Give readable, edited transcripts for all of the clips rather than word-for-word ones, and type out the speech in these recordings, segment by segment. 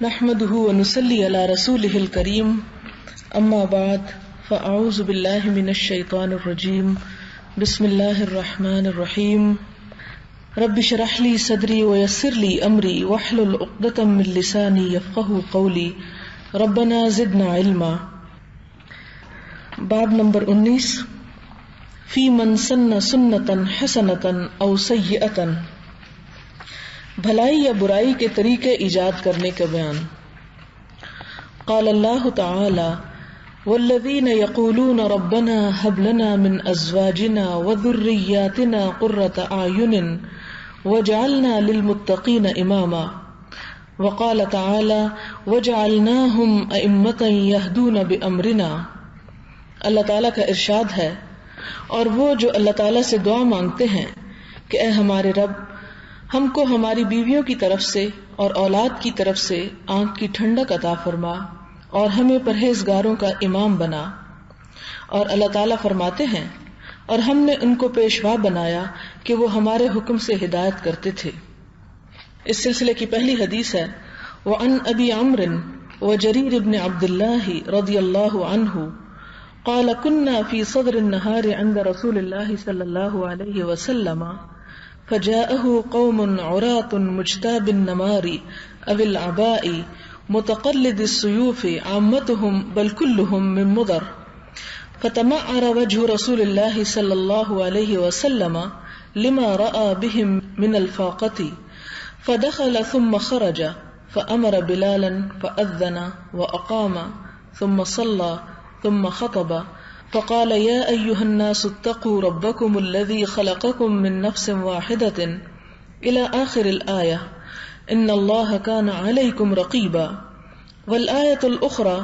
نحمده ونصلي على رسوله الكريم اما بعد فاعوذ بالله من الشيطان الرجيم بسم الله الرحمن الرحيم رب اشرح لي صدري ويسر لي امري واحلل عقدة من لساني يفقهوا قولي ربنا زدنا علما. باب نمبر 19 فی من سن سنتا حسنتا او سیئتا، بھلائی یا برائی کے طریقے ایجاد کرنے کا بیان. قال اللہ تعالی والذین یقولون ربنا هب لنا من ازواجنا وذریاتنا قرة اعین وجعلنا للمتقین اماما. وقال تعالی وجعلناهم ائمة یہدون بامرنا. اللہ تعالیٰ کا ارشاد ہے، اور وہ جو اللہ تعالیٰ سے دعا مانگتے ہیں کہ اے ہمارے رب، ہم کو ہماری بیویوں کی طرف سے اور اولاد کی طرف سے آنکھ کی ٹھنڈک عطا فرما اور ہمیں پرہیزگاروں کا امام بنا. اور اللہ تعالیٰ فرماتے ہیں، اور ہم نے ان کو پیشوا بنایا کہ وہ ہمارے حکم سے ہدایت کرتے تھے. اس سلسلے کی پہلی حدیث ہے وعن ابی عمرو وجریر بن عبد اللہ رضی اللہ عنہ قال كنا في صدر النهار عند رسول الله صلى الله عليه وسلم فجاءه قوم عراة مجتاب النمار أو العباء متقلد السيوف عامتهم بل كلهم من مضر، فتمعر وجه رسول الله صلى الله عليه وسلم لما رأى بهم من الفاقة، فدخل ثم خرج فأمر بلالا فأذن وأقام ثم صلى ثم خطب فقال يا أيها الناس اتقوا ربكم الذي خلقكم من نفس واحدة إلى آخر الآية إن الله كان عليكم رقيبا. والآية الأخرى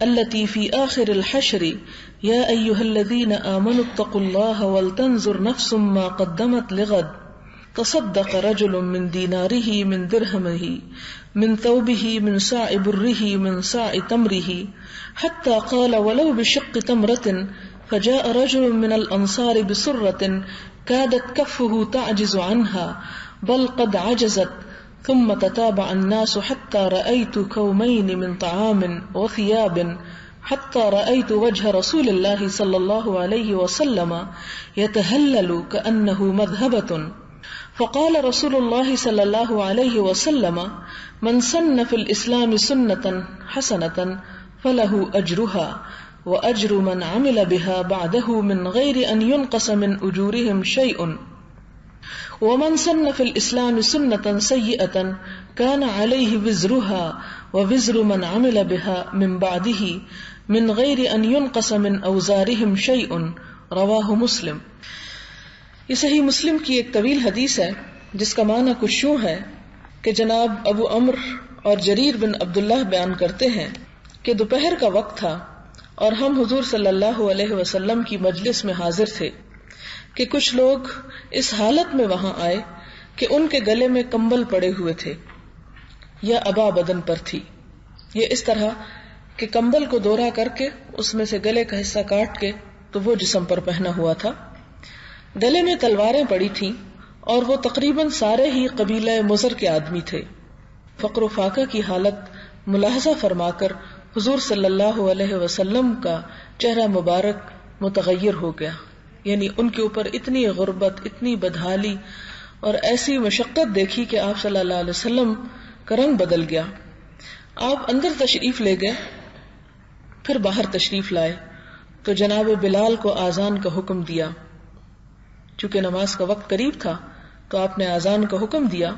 التي في آخر الحشر يا أيها الذين آمنوا اتقوا الله ولتنظر نفس ما قدمت لغد تصدق رجل من ديناره من درهمه من ثوبه من صاع بره من صاع تمره حتى قال ولو بشق تمرة، فجاء رجل من الأنصار بسرة كادت كفه تعجز عنها بل قد عجزت، ثم تتابع الناس حتى رأيت كومين من طعام وثياب حتى رأيت وجه رسول الله صلى الله عليه وسلم يتهلل كأنه مذهبة. فقال رسول الله صلى الله عليه وسلم من سن في الإسلام سنة حسنة فله أجرها وأجر من عمل بها بعده من غير أن ينقص من أجورهم شيء، ومن سن في الإسلام سنة سيئة كان عليه وزرها ووزر من عمل بها من بعده من غير أن ينقص من أوزارهم شيء. رواه مسلم. یہ صحیح مسلم کی ایک طویل حدیث ہے جس کا معنی کچھ یوں ہے کہ جناب ابو عمر اور جریر بن عبداللہ بیان کرتے ہیں کہ دوپہر کا وقت تھا اور ہم حضور صلی اللہ علیہ وسلم کی مجلس میں حاضر تھے کہ کچھ لوگ اس حالت میں وہاں آئے کہ ان کے گلے میں کمبل پڑے ہوئے تھے یا عبا بدن پر تھی. یہ اس طرح کہ کمبل کو دورہ کر کے اس میں سے گلے کا حصہ کاٹ کے تو وہ جسم پر پہنا ہوا تھا. گلے میں تلواریں پڑی تھیں اور وہ تقریباً سارے ہی قبیلہ مضر کے آدمی تھے. فقر و فاقہ کی حالت ملاحظہ فرما کر حضور صلی اللہ علیہ وسلم کا چہرہ مبارک متغیر ہو گیا، یعنی ان کے اوپر اتنی غربت، اتنی بدحالی اور ایسی مشقت دیکھی کہ آپ صلی اللہ علیہ وسلم کا رنگ بدل گیا. آپ اندر تشریف لے گئے، پھر باہر تشریف لائے تو جناب بلال کو آذان کا حکم دیا. چونکہ نماز کا وقت قریب تھا تو آپ نے آذان کا حکم دیا.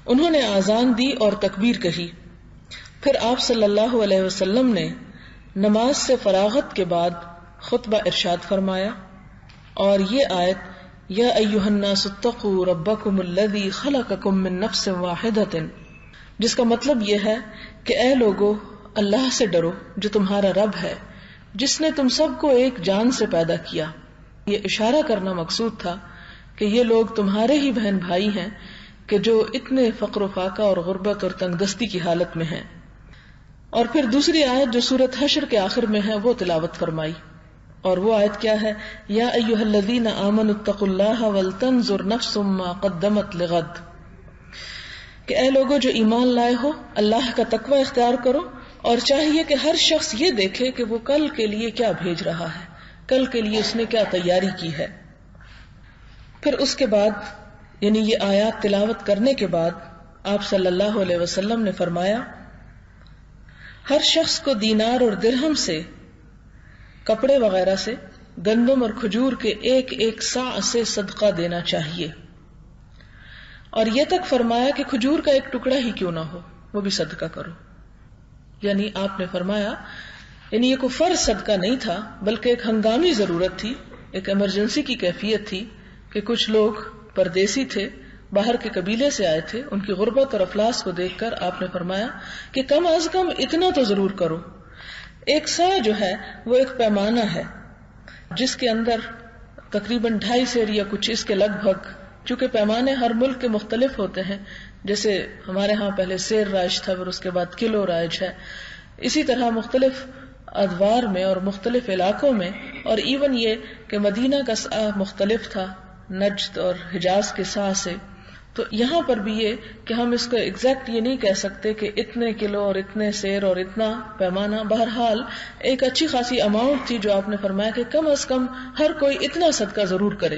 انہوں نے آذان دی اور تکبیر کہی. پھر آپ صلی اللہ علیہ وسلم نے نماز سے فراغت کے بعد خطبہ ارشاد فرمایا اور یہ آیت یا ایھا الناس اتقوا ربکم الذی خلقکم من نفس واحدۃ، جس کا مطلب یہ ہے کہ اے لوگو، اللہ سے ڈرو جو تمہارا رب ہے، جس نے تم سب کو ایک جان سے پیدا کیا. یہ اشارہ کرنا مقصود تھا کہ یہ لوگ تمہارے ہی بہن بھائی ہیں کہ جو اتنے فقر و فاقہ اور غربت اور تنگ دستی کی حالت میں ہیں. اور پھر دوسری آیت جو سورۃ حشر کے آخر میں ہے وہ تلاوت فرمائی، اور وہ آیت کیا ہے؟ یا ایھا الذین آمنوا اتقوا اللہ ولتنظر نفس ما قدمت لغد. کہ اے لوگوں جو ایمان لائے ہو، اللہ کا تقوی اختیار کرو، اور چاہیے کہ ہر شخص یہ دیکھے کہ وہ کل کے لیے کیا بھیج رہا ہے، کل کے لیے اس نے کیا تیاری کی ہے۔ پھر اس کے بعد یعنی یہ آیات تلاوت کرنے کے بعد آپ صلی اللہ علیہ وسلم نے فرمایا ہر شخص کو دینار اور درہم سے، کپڑے وغیرہ سے، گندم اور کھجور کے ایک ایک صاع سے صدقہ دینا چاہیے، اور یہ تک فرمایا کہ کھجور کا ایک ٹکڑا ہی کیوں نہ ہو وہ بھی صدقہ کرو۔ یعنی آپ نے فرمایا یعنی یہ کوئی فرض صدقہ نہیں تھا بلکہ ایک ہنگامی ضرورت تھی، ایک ایمرجنسی کی کیفیت تھی کہ کچھ لوگ پردیسی تھے، باہر کے قبیلے سے آئے تھے، ان کی غربت اور افلاس کو دیکھ کر آپ نے فرمایا کہ کم از کم اتنا تو ضرور کرو۔ ایک صاع جو ہے وہ ایک پیمانہ ہے جس کے اندر تقریباً 2.5 سیر یا کچھ اس کے لگ بھگ، چونکہ پیمانے ہر ملک کے مختلف ہوتے ہیں، جیسے ہمارے ہاں پہلے سیر رائج تھا، پھر اس کے بعد کلو رائج ہے، اسی طرح مختلف ادوار میں اور مختلف علاقوں میں، اور ایون یہ کہ مدینہ کا صاع مختلف تھا نجد اور حجاز کے صاع سے، تو یہاں پر بھی یہ کہ ہم اس کو ایگزیکٹ یہ نہیں کہہ سکتے کہ اتنے کلو اور اتنے سیر اور اتنا پیمانہ، بہرحال ایک اچھی خاصی اماؤنٹ تھی جو آپ نے فرمایا کہ کم از کم ہر کوئی اتنا صدقہ ضرور کرے۔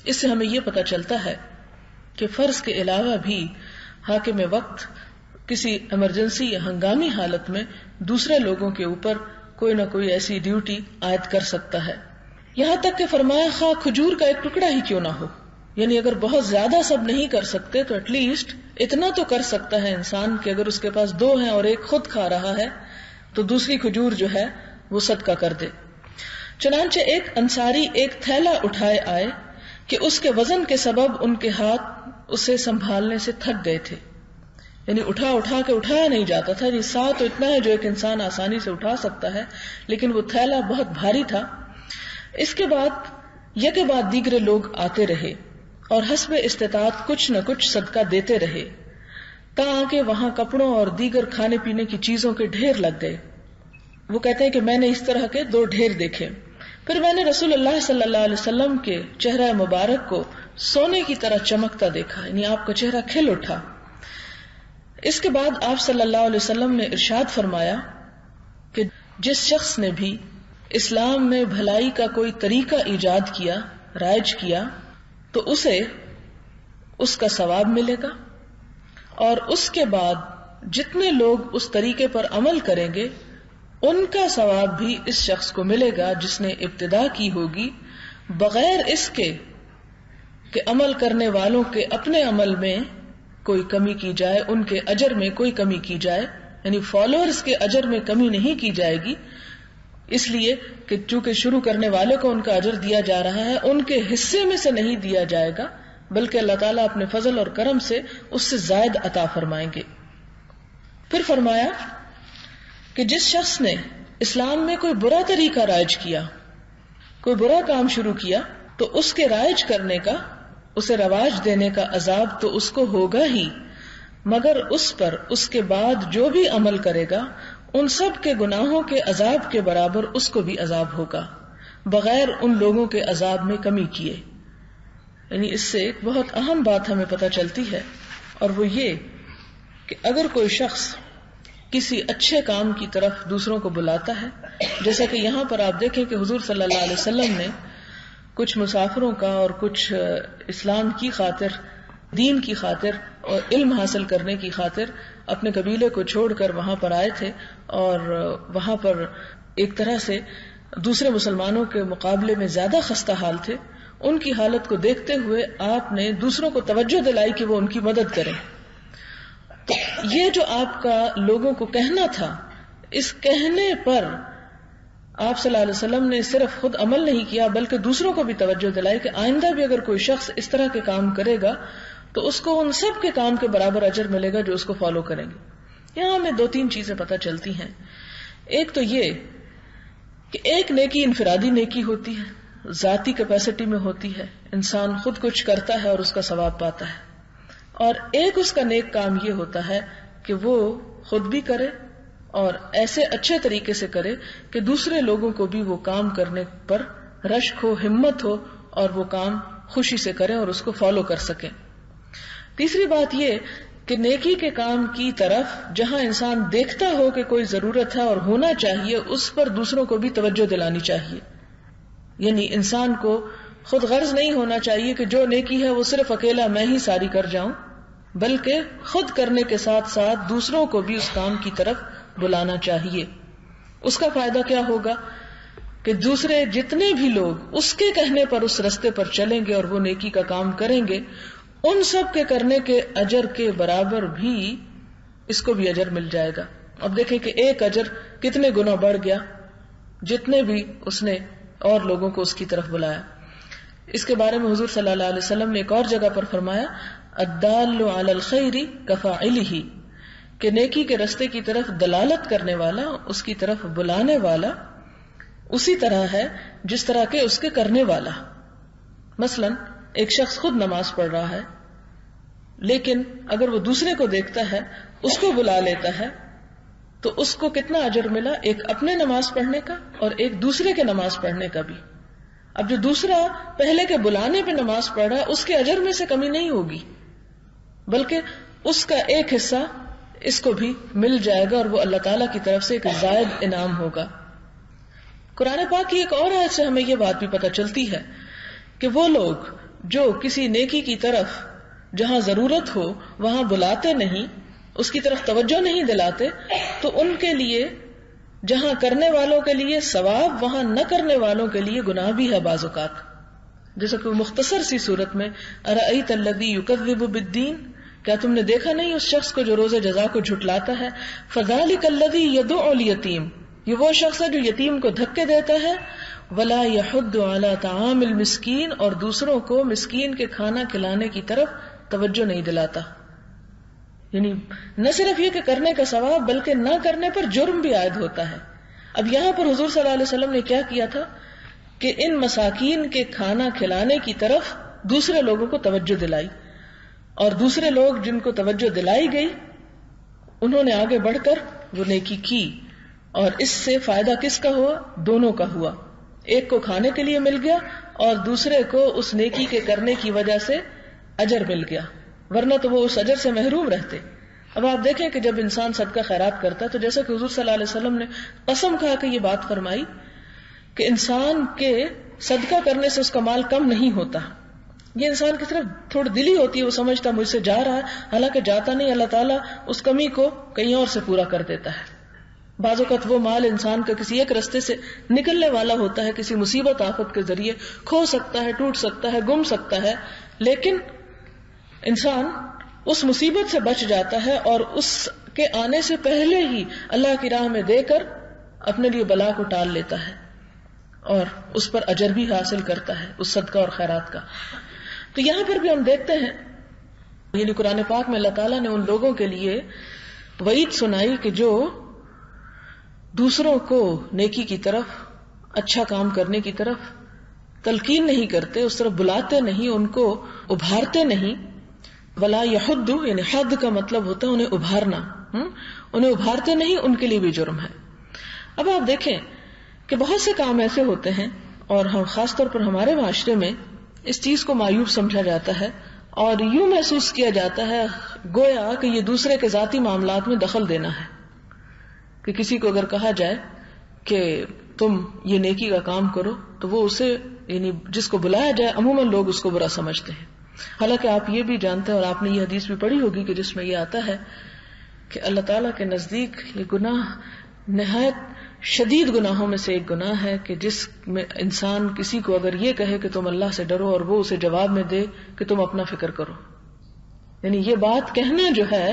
اس سے ہمیں یہ پتہ چلتا ہے کہ فرض کے علاوہ بھی حاکم وقت کسی ایمرجنسی یا ہنگامی حالت میں دوسرے لوگوں کے اوپر کوئی نہ کوئی ایسی ڈیوٹی عائد کر سکتا ہے، یہاں تک کہ فرمایا خواہ کھجور کا ایک ٹکڑا ہی کیوں نہ ہو، یعنی اگر بہت زیادہ سب نہیں کر سکتے تو ایٹ لیسٹ اتنا تو کر سکتا ہے انسان کہ اگر اس کے پاس 2 ہیں اور ایک خود کھا رہا ہے تو دوسری کھجور جو ہے وہ صدقہ کر دے۔ چنانچہ ایک انصاری ایک تھیلا اٹھائے آئے کہ اس کے وزن کے سبب ان کے ہاتھ اسے سنبھالنے سے تھک گئے تھے، یعنی اٹھا کے اٹھایا نہیں جاتا تھا، یعنی صاع تو اتنا ہے جو ایک انسان آسانی سے اٹھا سکتا ہے، لیکن وہ تھیلا بہت بھاری تھا۔ اس کے بعد یکے بعد دیگرے لوگ آتے رہے اور حسب استطاعت کچھ نہ کچھ صدقہ دیتے رہے، تاکہ وہاں کپڑوں اور دیگر کھانے پینے کی چیزوں کے ڈھیر لگ گئے۔ وہ کہتے ہیں کہ میں نے اس طرح کے 2 ڈھیر دیکھے، پھر میں نے رسول اللہ صلی اللہ علیہ وسلم کے چہرہ مبارک کو سونے کی طرح چمکتا دیکھا، یعنی آپ کا چہرہ کھل اٹھا۔ اس کے بعد آپ صلی اللہ علیہ وسلم نے ارشاد فرمایا کہ جس شخص نے بھی اسلام میں بھلائی کا کوئی طریقہ ایجاد کیا، رائج کیا، تو اسے اس کا ثواب ملے گا، اور اس کے بعد جتنے لوگ اس طریقے پر عمل کریں گے ان کا ثواب بھی اس شخص کو ملے گا جس نے ابتدا کی ہوگی، بغیر اس کے کہ عمل کرنے والوں کے اپنے عمل میں کوئی کمی کی جائے، ان کے اجر میں کوئی کمی کی جائے، یعنی فالوورز کے اجر میں کمی نہیں کی جائے گی، اس لیے کہ چونکہ شروع کرنے والے کو ان کا اجر دیا جا رہا ہے، ان کے حصے میں سے نہیں دیا جائے گا، بلکہ اللہ تعالیٰ اپنے فضل اور کرم سے اس سے زائد عطا فرمائیں گے۔ پھر فرمایا کہ جس شخص نے اسلام میں کوئی برا طریقہ رائج کیا، کوئی برا کام شروع کیا، تو اس کے رائج کرنے کا، اسے رواج دینے کا عذاب تو اس کو ہوگا ہی، مگر اس پر اس کے بعد جو بھی عمل کرے گا ان سب کے گناہوں کے عذاب کے برابر اس کو بھی عذاب ہوگا، بغیر ان لوگوں کے عذاب میں کمی کیے۔ یعنی اس سے ایک بہت اہم بات ہمیں پتہ چلتی ہے، اور وہ یہ کہ اگر کوئی شخص کسی اچھے کام کی طرف دوسروں کو بلاتا ہے، جیسا کہ یہاں پر آپ دیکھیں کہ حضور صلی اللہ علیہ وسلم نے کچھ مسافروں کا اور کچھ اسلام کی خاطر، دین کی خاطر اور علم حاصل کرنے کی خاطر اپنے قبیلے کو چھوڑ کر وہاں پر آئے تھے، اور وہاں پر ایک طرح سے دوسرے مسلمانوں کے مقابلے میں زیادہ خستہ حال تھے۔ ان کی حالت کو دیکھتے ہوئے آپ نے دوسروں کو توجہ دلائی کہ وہ ان کی مدد کریں۔ تو یہ جو آپ کا لوگوں کو کہنا تھا، اس کہنے پر آپ صلی اللہ علیہ وسلم نے صرف خود عمل نہیں کیا بلکہ دوسروں کو بھی توجہ دلائی کہ آئندہ بھی اگر کوئی شخص اس طرح کے کام کرے گا تو اس کو ان سب کے کام کے برابر اجر ملے گا جو اس کو فالو کریں گے۔ یہاں ہمیں 2-3 چیزیں پتہ چلتی ہیں۔ ایک تو یہ کہ ایک نیکی انفرادی نیکی ہوتی ہے، ذاتی کیپیسٹی میں ہوتی ہے، انسان خود کچھ کرتا ہے اور اس کا ثواب پاتا ہے، اور ایک اس کا نیک کام یہ ہوتا ہے کہ وہ خود بھی کرے اور ایسے اچھے طریقے سے کرے کہ دوسرے لوگوں کو بھی وہ کام کرنے پر رشک ہو، ہمت ہو، اور وہ کام خوشی سے کریں اور اس کو فالو کر سکیں۔ تیسری بات یہ کہ نیکی کے کام کی طرف جہاں انسان دیکھتا ہو کہ کوئی ضرورت ہے اور ہونا چاہیے، اس پر دوسروں کو بھی توجہ دلانی چاہیے. یعنی انسان کو خود غرض نہیں ہونا چاہیے کہ جو نیکی ہے وہ صرف اکیلا میں ہی ساری کر جاؤں، بلکہ خود کرنے کے ساتھ ساتھ دوسروں کو بھی اس کام کی طرف بلانا چاہیے. اس کا فائدہ کیا ہوگا کہ دوسرے جتنے بھی لوگ اس کے کہنے پر اس رستے پر چلیں گے اور وہ نیکی کا کام کریں گے، ان سب کے کرنے کے اجر کے برابر بھی اس کو بھی اجر مل جائے گا. اب دیکھیں کہ ایک اجر کتنے گنا بڑھ گیا جتنے بھی اس نے اور لوگوں کو اس کی طرف بلایا. اس کے بارے میں حضور صلی اللہ علیہ وسلم نے ایک اور جگہ پر فرمایا، الدال علی الخیر کفاعلہ، کہ نیکی کے رستے کی طرف دلالت کرنے والا، اس کی طرف بلانے والا اسی طرح ہے جس طرح کے اس کے کرنے والا. مثلا ایک شخص خود نماز پڑھ رہا ہے، لیکن اگر وہ دوسرے کو دیکھتا ہے، اس کو بلا لیتا ہے، تو اس کو کتنا اجر ملا؟ ایک اپنے نماز پڑھنے کا اور ایک دوسرے کے نماز پڑھنے کا بھی. اب جو دوسرا پہلے کے بلانے پہ نماز پڑھ رہا ہے، اس کے اجر میں سے کمی نہیں ہوگی، بلکہ اس کا ایک حصہ اس کو بھی مل جائے گا، اور وہ اللہ تعالیٰ کی طرف سے ایک زائد انعام ہوگا. قرآن پاک کی ایک اور آیت سے ہمیں یہ بات بھی پتہ چلتی ہے کہ وہ لوگ جو کسی نیکی کی طرف جہاں ضرورت ہو وہاں بلاتے نہیں، اس کی طرف توجہ نہیں دلاتے، تو ان کے لیے جہاں کرنے والوں کے لیے ثواب، وہاں نہ کرنے والوں کے لیے گناہ بھی ہے بعض اوقات. جیسا کہ مختصر سی صورت میں، ارأیت الذی یکذب بالدین، کیا تم نے دیکھا نہیں اس شخص کو جو روز جزا کو جھٹلاتا ہے؟ فذلک الذی یدعو الیتیم، یہ وہ شخص ہے جو یتیم کو دھکے دیتا ہے. ولا یحض علی طعام المسکین، اور دوسروں کو مسکین کے کھانا کھلانے کی طرف توجہ نہیں دلاتا. یعنی نہ صرف یہ کہ کرنے کا ثواب، بلکہ نہ کرنے پر جرم بھی عائد ہوتا ہے. اب یہاں پر حضور صلی اللہ علیہ وسلم نے کیا کیا تھا کہ ان مساکین کے کھانا کھلانے کی طرف دوسرے لوگوں کو توجہ دلائی، اور دوسرے لوگ جن کو توجہ دلائی گئی انہوں نے آگے بڑھ کر وہ نیکی کی، اور اس سے فائدہ کس کا ہوا؟ دونوں کا ہوا. ایک کو کھانے کے لیے مل گیا اور دوسرے کو اس نیکی کے کرنے کی وجہ سے اجر مل گیا، ورنہ تو وہ اس اجر سے محروم رہتے. اب آپ دیکھیں کہ جب انسان صدقہ خیرات کرتا ہے تو جیسا کہ حضور صلی اللہ علیہ وسلم نے قسم کھا کے یہ بات فرمائی کہ انسان کے صدقہ کرنے سے اس کا مال کم نہیں ہوتا. یہ انسان کی طرف تھوڑی دلی ہوتی ہے، وہ سمجھتا مجھ سے جا رہا ہے، حالانکہ جاتا نہیں. اللہ تعالیٰ اس کمی کو کہیں اور سے پورا کر دیتا ہے. بعض اوقات وہ مال انسان کا کسی ایک رستے سے نکلنے والا ہوتا ہے، کسی مصیبت آفت کے ذریعے کھو سکتا ہے، ٹوٹ سکتا ہے، گم سکتا ہے، لیکن انسان اس مصیبت سے بچ جاتا ہے اور اس کے آنے سے پہلے ہی اللہ کی راہ میں دے کر اپنے لیے بلا کو ٹال لیتا ہے اور اس پر اجر بھی حاصل کرتا ہے اس صدقہ اور خیرات کا. تو یہاں پر بھی ہم دیکھتے ہیں، یعنی قرآن پاک میں اللہ تعالیٰ نے ان لوگوں کے لیے وعید سنائی کہ جو دوسروں کو نیکی کی طرف، اچھا کام کرنے کی طرف تلقین نہیں کرتے، اس طرف بلاتے نہیں، ان کو ابھارتے نہیں. ولا یحض، یعنی حد کا مطلب ہوتا ہے انہیں ابھارنا، انہیں ابھارتے نہیں، ان کے لیے بھی جرم ہے. اب آپ دیکھیں کہ بہت سے کام ایسے ہوتے ہیں، اور ہم خاص طور پر ہمارے معاشرے میں اس چیز کو معیوب سمجھا جاتا ہے اور یوں محسوس کیا جاتا ہے گویا کہ یہ دوسرے کے ذاتی معاملات میں دخل دینا ہے. کہ کسی کو اگر کہا جائے کہ تم یہ نیکی کا کام کرو تو وہ اسے، یعنی جس کو بلایا جائے عموماً لوگ اس کو برا سمجھتے ہیں. حالانکہ آپ یہ بھی جانتے ہیں اور آپ نے یہ حدیث بھی پڑھی ہوگی کہ جس میں یہ آتا ہے کہ اللہ تعالیٰ کے نزدیک یہ گناہ نہایت شدید گناہوں میں سے ایک گناہ ہے کہ جس میں انسان کسی کو اگر یہ کہے کہ تم اللہ سے ڈرو اور وہ اسے جواب میں دے کہ تم اپنا فکر کرو. یعنی یہ بات کہنا جو ہے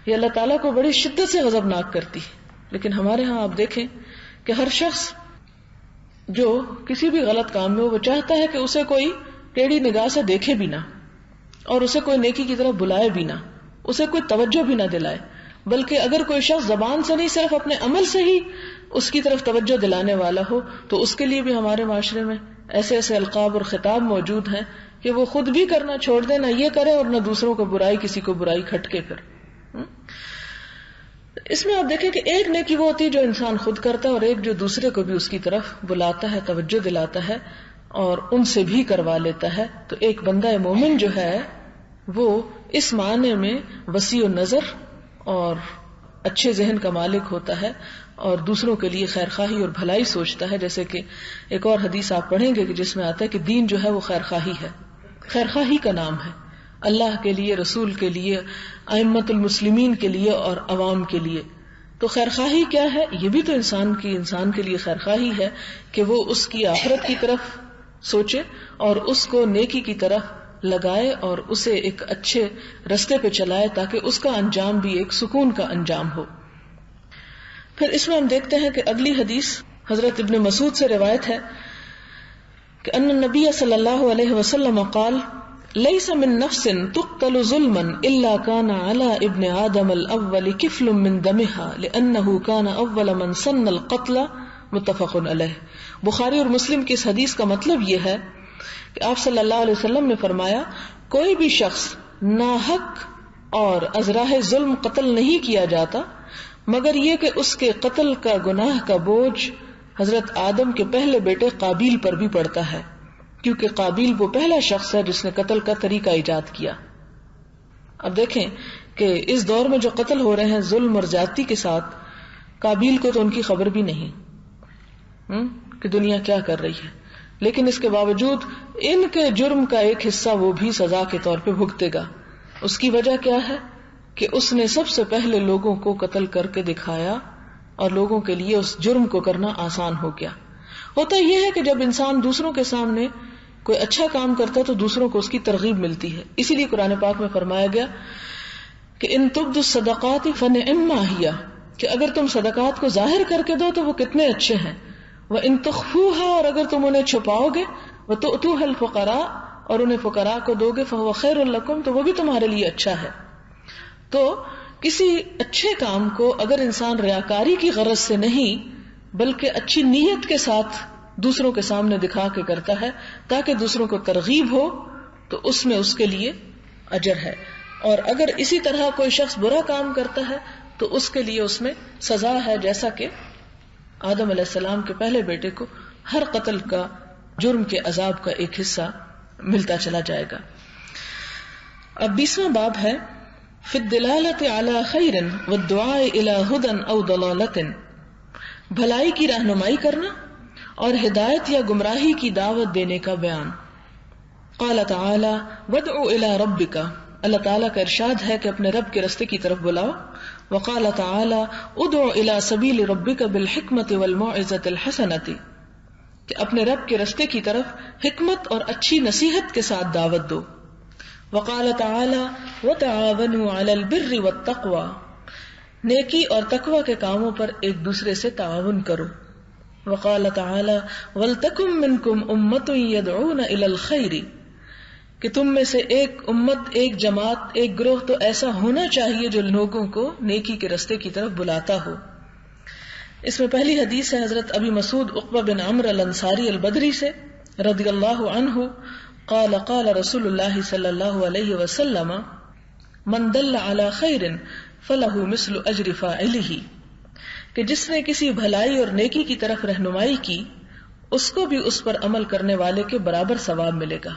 یہ اللہ تعالیٰ کو بڑی شدت سے غضبناک کرتی. لیکن ہمارے ہاں آپ دیکھیں کہ ہر شخص جو کسی بھی غلط کام میں وہ چاہتا ہے کہ اسے کوئی ٹیڑھی نگاہ سے دیکھے بھی نہ، اور اسے کوئی نیکی کی طرف بلائے بھی نہ، اسے کوئی توجہ بھی نہ دلائے، بلکہ اگر کوئی شخص زبان سے نہیں صرف اپنے عمل سے ہی اس کی طرف توجہ دلانے والا ہو تو اس کے لیے بھی ہمارے معاشرے میں ایسے ایسے القاب اور خطاب موجود ہیں کہ وہ خود بھی کرنا چھوڑ دے، نہ یہ کرے اور نہ دوسروں کو برائی، کسی کو برائی کھٹکے کر. اس میں آپ دیکھیں کہ ایک نیکی وہ ہوتی ہے جو انسان خود کرتا ہے اور ایک جو دوسرے کو بھی اس کی طرف بلاتا ہے، توجہ دلاتا ہے اور ان سے بھی کروا لیتا ہے. تو ایک بندہ مومن جو ہے وہ اس معنی میں وسیع النظر اور اچھے ذہن کا مالک ہوتا ہے اور دوسروں کے لیے خیر خواہی اور بھلائی سوچتا ہے. جیسے کہ ایک اور حدیث آپ پڑھیں گے کہ جس میں آتا ہے کہ دین جو ہے وہ خیر خواہی ہے، خیر خواہی کا نام ہے، اللہ کے لیے، رسول کے لیے، ائمۃ المسلمین کے لیے اور عوام کے لیے. تو خیر خواہی کیا ہے؟ یہ بھی تو انسان کے لیے خیر خواہی ہے کہ وہ اس کی آخرت کی طرف سوچے اور اس کو نیکی کی طرف لگائے اور اسے ایک اچھے رستے پہ چلائے تاکہ اس کا انجام بھی ایک سکون کا انجام ہو. پھر اس میں ہم دیکھتے ہیں کہ اگلی حدیث حضرت ابن مسعود سے روایت ہے کہ ان النبی صلی اللہ علیہ وسلم قال ليس من نفس تقتل ظلما الا كان على ابن آدم الاول كفل من دمها لانه كان اول من سن القتل. متفق علیہ. بخاری اور مسلم کی اس حدیث کا مطلب یہ ہے کہ آپ صلی اللہ علیہ وسلم نے فرمایا کوئی بھی شخص ناحق اور از راہ ظلم قتل نہیں کیا جاتا مگر یہ کہ اس کے قتل کا گناہ کا بوجھ حضرت آدم کے پہلے بیٹے قابیل پر بھی پڑتا ہے، کیونکہ قابیل وہ پہلا شخص ہے جس نے قتل کا طریقہ ایجاد کیا. اب دیکھیں کہ اس دور میں جو قتل ہو رہے ہیں ظلم اور زیادتی کے ساتھ، قابیل کو تو ان کی خبر بھی نہیں کہ دنیا کیا کر رہی ہے، لیکن اس کے باوجود ان کے جرم کا ایک حصہ وہ بھی سزا کے طور پہ بھگتے گا. اس کی وجہ کیا ہے کہ اس نے سب سے پہلے لوگوں کو قتل کر کے دکھایا اور لوگوں کے لیے اس جرم کو کرنا آسان ہو گیا. ہوتا یہ ہے کہ جب انسان دوسروں کے سامنے کوئی اچھا کام کرتا ہے تو دوسروں کو اس کی ترغیب ملتی ہے. اسی لیے قرآن پاک میں فرمایا گیا کہ ان تبدوا الصدقات فنعما ہی، کہ اگر تم صدقات کو ظاہر کر کے دو تو وہ کتنے اچھے ہیں. وان تخفوها، اور اگر تم انہیں چھپاؤ گے، وتؤتوها الفقراء، اور انہیں فقراء کو دو گے، فهو خیر لکم، تو وہ بھی تمہارے لیے اچھا ہے. تو کسی اچھے کام کو اگر انسان ریاکاری کی غرض سے نہیں بلکہ اچھی نیت کے ساتھ دوسروں کے سامنے دکھا کے کرتا ہے تاکہ دوسروں کو ترغیب ہو تو اس میں اس کے لیے اجر ہے. اور اگر اسی طرح کوئی شخص برا کام کرتا ہے تو اس کے لیے اس میں سزا ہے، جیسا کہ آدم علیہ السلام کے پہلے بیٹے کو ہر قتل کا جرم کے عذاب کا ایک حصہ ملتا چلا جائے گا. اب 20واں باب ہے فی الدلالۃ علی خیر والدعاء الی ھدی او ضلالۃ، بھلائی کی رہنمائی کرنا اور ہدایت یا گمراہی کی دعوت دینے کا بیان. قال تعالی وادع الی ربک، اللہ تعالیٰ کا ارشاد ہے کہ اپنے رب کے رستے کی طرف بلاؤ. وقال تعالی ادع الی سبیل ربک بالحکمۃ والموعظۃ الحسنۃ، کہ اپنے رب کے رستے کی طرف حکمت اور اچھی نصیحت کے ساتھ دعوت دو. وقال تعالی وتعاونوا علی البر والتقوی، نیکی اور تقوی کے کاموں پر ایک دوسرے سے تعاون کرو. وقال تعالی ولتکن منکم امۃ یدعون الی الخیر، کہ تم میں سے ایک امت، ایک جماعت، ایک گروہ تو ایسا ہونا چاہیے جو لوگوں کو نیکی کے رستے کی طرف بلاتا ہو. اس میں پہلی حدیث ہے حضرت ابی مسعود عقبہ بن عمرو الانصاری البدری سے رضی اللہ عنہ قال قال رسول اللہ صلی اللہ علیہ وسلم من دل علی خیر فلہ مثل اجر فاعلہ، کہ جس نے کسی بھلائی اور نیکی کی طرف رہنمائی کی اس کو بھی اس پر عمل کرنے والے کے برابر ثواب ملے گا.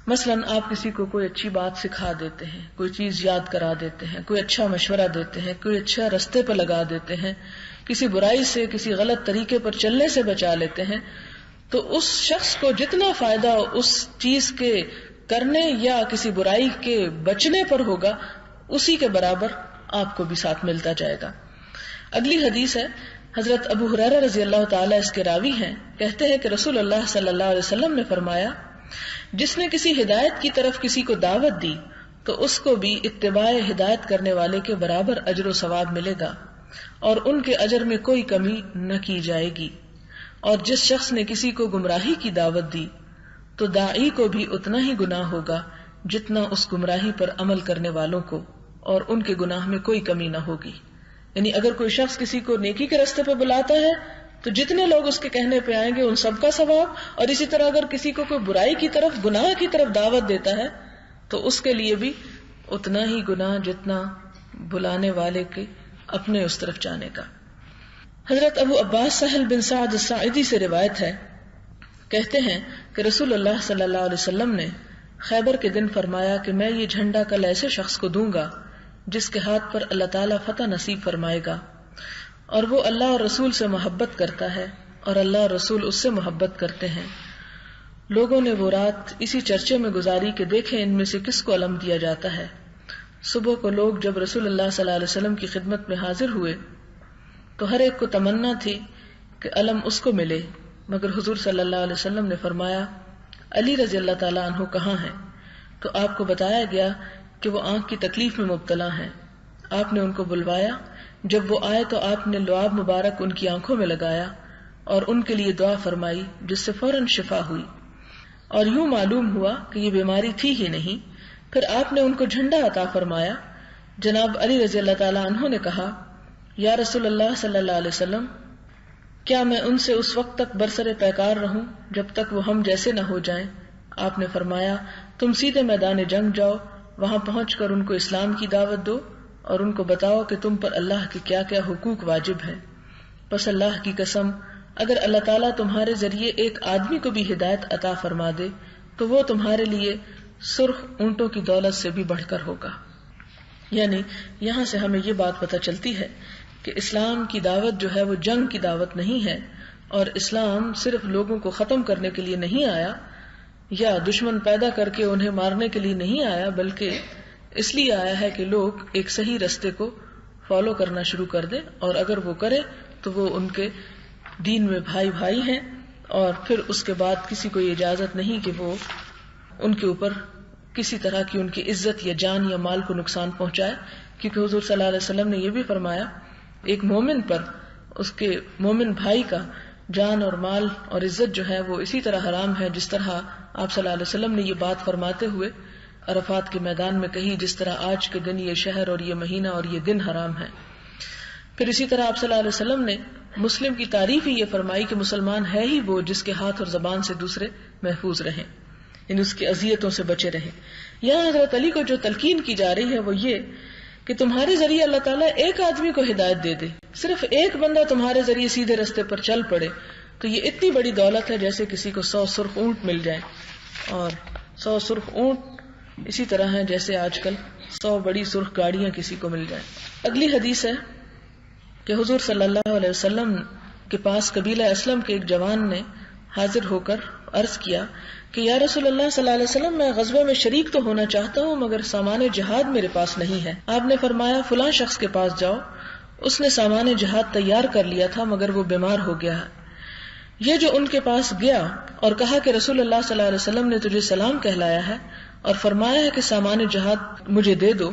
مثلاً آپ کسی کو کوئی اچھی بات سکھا دیتے ہیں، کوئی چیز یاد کرا دیتے ہیں، کوئی اچھا مشورہ دیتے ہیں، کوئی اچھا رستے پر لگا دیتے ہیں، کسی برائی سے، کسی غلط طریقے پر چلنے سے بچا لیتے ہیں، تو اس شخص کو جتنا فائدہ اس چیز کے کرنے یا کسی برائی کے بچنے پر ہوگا اسی کے برابر آپ کو بھی ساتھ ملتا جائے گا. اگلی حدیث ہے حضرت ابو ہریرہ رضی اللہ تعالی اس کے راوی ہیں، کہتے ہیں کہ رسول اللہ صلی اللہ علیہ وسلم نے فرمایا جس نے کسی ہدایت کی طرف کسی کو دعوت دی تو اس کو بھی اتباع ہدایت کرنے والے کے برابر اجر و ثواب ملے گا اور ان کے اجر میں کوئی کمی نہ کی جائے گی. اور جس شخص نے کسی کو گمراہی کی دعوت دی تو داعی کو بھی اتنا ہی گناہ ہوگا جتنا اس گمراہی پر عمل کرنے والوں کو، اور ان کے گناہ میں کوئی کمی نہ ہوگی. یعنی اگر کوئی شخص کسی کو نیکی کے راستے پہ بلاتا ہے تو جتنے لوگ اس کے کہنے پہ آئیں گے ان سب کا ثواب، اور اسی طرح اگر کسی کو کوئی برائی کی طرف، گناہ کی طرف دعوت دیتا ہے تو اس کے لیے بھی اتنا ہی گناہ جتنا بلانے والے کے اپنے اس طرف جانے کا. حضرت ابو عباس سہل بن سعد الساعدی سے روایت ہے، کہتے ہیں کہ رسول اللہ صلی اللہ علیہ وسلم نے خیبر کے دن فرمایا کہ میں یہ جھنڈا کل ایسے شخص کو دوں گا جس کے ہاتھ پر اللہ تعالیٰ فتح نصیب فرمائے گا، اور وہ اللہ اور رسول سے محبت کرتا ہے اور اللہ اور رسول اس سے محبت کرتے ہیں۔ لوگوں نے وہ رات اسی چرچے میں گزاری کہ دیکھیں ان میں سے کس کو علم دیا جاتا ہے۔ صبح کو لوگ جب رسول اللہ صلی اللہ علیہ وسلم کی خدمت میں حاضر ہوئے تو ہر ایک کو تمنا تھی کہ علم اس کو ملے، مگر حضور صلی اللہ علیہ وسلم نے فرمایا علی رضی اللہ تعالیٰ عنہ کہاں ہیں؟ تو آپ کو بتایا گیا کہ وہ آنکھ کی تکلیف میں مبتلا ہیں۔ آپ نے ان کو بلوایا، جب وہ آئے تو آپ نے لعاب مبارک ان کی آنکھوں میں لگایا اور ان کے لیے دعا فرمائی، جس سے فوراً شفا ہوئی، اور یوں معلوم ہوا کہ یہ بیماری تھی ہی نہیں۔ پھر آپ نے ان کو جھنڈا عطا فرمایا۔ جناب علی رضی اللہ تعالیٰ عنہ نے کہا یا رسول اللہ صلی اللہ علیہ وسلم، کیا میں ان سے اس وقت تک برسر پیکار رہوں جب تک وہ ہم جیسے نہ ہو جائیں؟ آپ نے فرمایا تم سیدھے میدان جنگ جاؤ، وہاں پہنچ کر ان کو اسلام کی دعوت دو اور ان کو بتاؤ کہ تم پر اللہ کے کیا کیا حقوق واجب ہیں۔ بس اللہ کی قسم، اگر اللہ تعالیٰ تمہارے ذریعے ایک آدمی کو بھی ہدایت عطا فرما دے تو وہ تمہارے لیے سرخ اونٹوں کی دولت سے بھی بڑھ کر ہوگا۔ یعنی یہاں سے ہمیں یہ بات پتہ چلتی ہے کہ اسلام کی دعوت جو ہے وہ جنگ کی دعوت نہیں ہے، اور اسلام صرف لوگوں کو ختم کرنے کے لیے نہیں آیا یا دشمن پیدا کر کے انہیں مارنے کے لیے نہیں آیا، بلکہ اس لیے آیا ہے کہ لوگ ایک صحیح رستے کو فالو کرنا شروع کر دیں، اور اگر وہ کرے تو وہ ان کے دین میں بھائی بھائی ہیں، اور پھر اس کے بعد کسی کو یہ اجازت نہیں کہ وہ ان کے اوپر کسی طرح کی ان کی عزت یا جان یا مال کو نقصان پہنچائے، کیونکہ حضور صلی اللہ علیہ وسلم نے یہ بھی فرمایا ایک مومن پر اس کے مومن بھائی کا جان اور مال اور عزت جو ہے وہ اسی طرح حرام ہے جس طرح آپ صلی اللہ علیہ وسلم نے یہ بات فرماتے ہوئے عرفات کے میدان میں کہی، جس طرح آج کے دن یہ شہر اور یہ مہینہ اور یہ دن حرام ہے۔ پھر اسی طرح آپ صلی اللہ علیہ وسلم نے مسلم کی تعریف ہی یہ فرمائی کہ مسلمان ہے ہی وہ جس کے ہاتھ اور زبان سے دوسرے محفوظ رہیں، یعنی اس کی اذیتوں سے بچے رہیں۔ یہاں حضرت علی کو جو تلقین کی جا رہی ہے وہ یہ کہ تمہارے ذریعے اللہ تعالیٰ ایک آدمی کو ہدایت دے دے، صرف ایک بندہ تمہارے ذریعے سیدھے رستے پر چل پڑے تو یہ اتنی بڑی دولت ہے جیسے کسی کو 100 سرخ اونٹ مل جائیں، اور 100 سرخ اونٹ اسی طرح ہیں جیسے آج کل 100 بڑی سرخ گاڑیاں کسی کو مل جائیں۔ اگلی حدیث ہے کہ حضور صلی اللہ علیہ وسلم کے پاس قبیلہ اسلم کے ایک جوان نے حاضر ہو کر عرض کیا کہ یا رسول اللہ صلی اللہ علیہ وسلم، میں غزوے میں شریک تو ہونا چاہتا ہوں مگر سامان جہاد میرے پاس نہیں ہے۔ آپ نے فرمایا فلاں شخص کے پاس جاؤ، اس نے سامان جہاد تیار کر لیا تھا مگر وہ بیمار ہو گیا ہے۔ یہ جو ان کے پاس گیا اور کہا کہ رسول اللہ صلی اللہ علیہ وسلم نے تجھے سلام کہلایا ہے اور فرمایا ہے کہ سامان جہاد مجھے دے دو،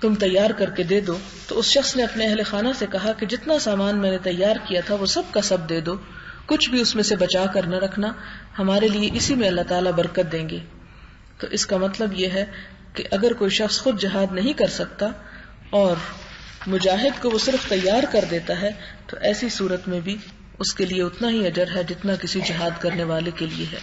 تم تیار کر کے دے دو، تو اس شخص نے اپنے اہل خانہ سے کہا کہ جتنا سامان میں نے تیار کیا تھا وہ سب کا سب دے دو، کچھ بھی اس میں سے بچا کر نہ رکھنا، ہمارے لیے اسی میں اللہ تعالیٰ برکت دیں گے۔ تو اس کا مطلب یہ ہے کہ اگر کوئی شخص خود جہاد نہیں کر سکتا اور مجاہد کو وہ صرف تیار کر دیتا ہے تو ایسی صورت میں بھی اس کے لیے اتنا ہی اجر ہے جتنا کسی جہاد کرنے والے کے لیے ہے۔